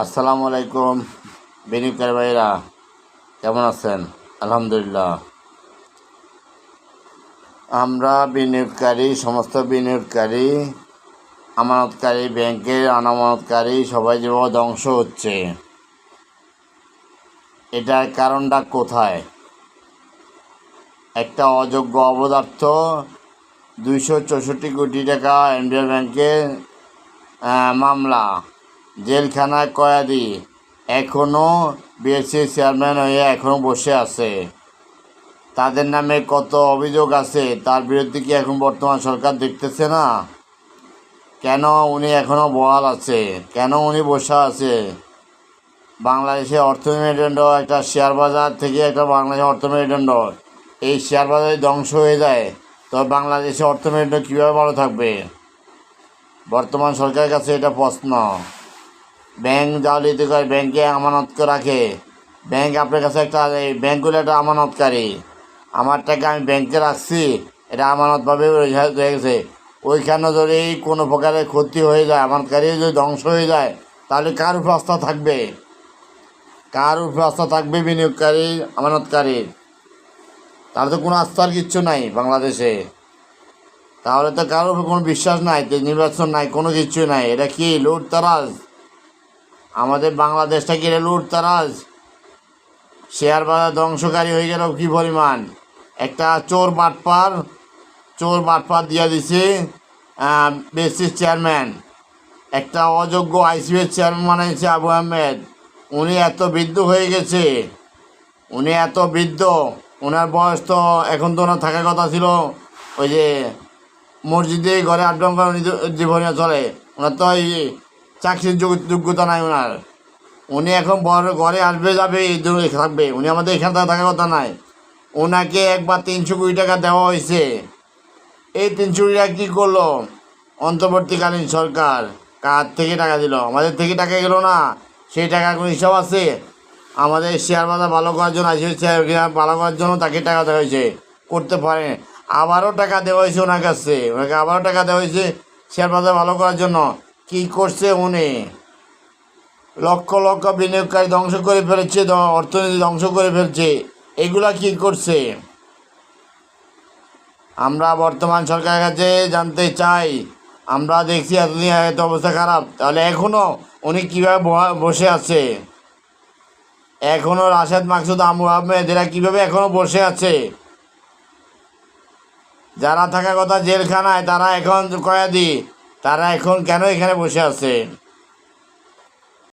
আসসালামু আলাইকুম বিনিয়োগকারী ভাইরা, কেমন আছেন? আলহামদুলিল্লাহ। আমরা সমস্ত বিনিয়োগকারী, আমানতকারী, ব্যাংকের অনামানতকারী সবাই যেভাবে ধ্বংস হচ্ছে, এটার কারণটা কোথায়? একটা অযোগ্য অপদার্থ 264 কোটি টাকা ইন্ডিয়ান ব্যাংকের মামলা, জেলখানায় কয়েদি, এখনও বিএসসি চেয়ারম্যান হয়ে এখনও বসে আছে। তাদের নামে কত অভিযোগ আছে, তার বিরুদ্ধে কি এখন বর্তমান সরকার দেখতেছে না? কেন উনি এখনও বহাল আছে? কেন উনি বসে আছে? বাংলাদেশের অর্থ মেরুদণ্ড, একটা শেয়ার বাজার থেকে একটা বাংলাদেশের অর্থ মেরুদণ্ড, এই শেয়ার বাজারে ধ্বংস হয়ে যায়, তবে বাংলাদেশের অর্থ মেরুদণ্ড কীভাবে ভালো থাকবে? বর্তমান সরকারের কাছে এটা প্রশ্ন। ব্যাংক জালিয়াতি করে, ব্যাংকে আমানত রাখে। ব্যাংক আপনার কাছে ব্যাংকগুলো একটা আমানতকারী। আমার টাকা আমি ব্যাংকে রাখছি, এটা আমানতভাবে হয়ে গেছে। ওইখানে যদি কোনো প্রকারের ক্ষতি হয়ে যায়, আমানতকারী যদি ধ্বংস হয়ে যায়, তাহলে কার উপর আস্থা থাকবে? কার উপর আস্থা থাকবে? বিনিয়োগকারী, আমানতকারীর। তাহলে তো কোনো আস্থার কিচ্ছু নাই বাংলাদেশে। তাহলে তো কারোর উপর কোনো বিশ্বাস নাই, নির্বাচন নাই, কোনো কিছু নাই। এটা কি লুটতারাজ? আমাদের বাংলাদেশটা কি এটা লুটতারাজ? শেয়ার বাজার ধ্বংসকারী হয়ে গেল কি পরিমাণ! একটা চোর বাটপার দিয়ে দিছে বিএসসির চেয়ারম্যান। একটা অযোগ্য আইসিবির চেয়ারম্যান বানাইছে আবু আহমেদ। উনি এত বৃদ্ধ হয়ে গেছে, ওনার বয়স তো এখন তো ওনার থাকার কথা ছিল ওই যে মসজিদে ঘরে আড্ডা জীবনে চলে। ওনার তো ওই চাকরির যোগ্যতা নাই ওনার। উনি এখন বড় ঘরে আসবে যাবে, থাকবে। উনি আমাদের এখানে থাকার কথা নাই। ওনাকে একবার 300 কোটি টাকা দেওয়া হয়েছে। এই 300 কোটি টাকা কী করলো অন্তর্বর্তীকালীন সরকার? কার থেকে টাকা দিল? আমাদের থেকে টাকা গেল না? সেই টাকা কোনো হিসাব আছে? আমাদের শেয়ার বাজার ভালো করার জন্য, শেয়ার ভালো করার জন্য তাকে টাকা দেওয়া হয়েছে, করতে পারে। আবারও টাকা দেওয়া হয়েছে ওনার কাছে, ওনাকে আবারও টাকা দেওয়া হয়েছে শেয়ার বাজার ভালো করার জন্য। কী করছে উনি? লক্ষ লক্ষ বিনিয়োগকারী ধ্বংস করে ফেলেছে, অর্থনীতি ধ্বংস করে ফেলছে। এগুলা কি করছে? আমরা বর্তমান সরকারের কাছে জানতে চাই। আমরা দেখছি এতদিন এত অবস্থা খারাপ, তাহলে এখনও উনি কীভাবে বসে আছে? এখনও রাশেদ মাকসুদ, আবু আহমেদ, এরা কীভাবে এখনও বসে আছে? যারা থাকার কথা জেলখানায়, তারা এখন কয়েদি। তারা এখন কেন এখানে বসে আছে?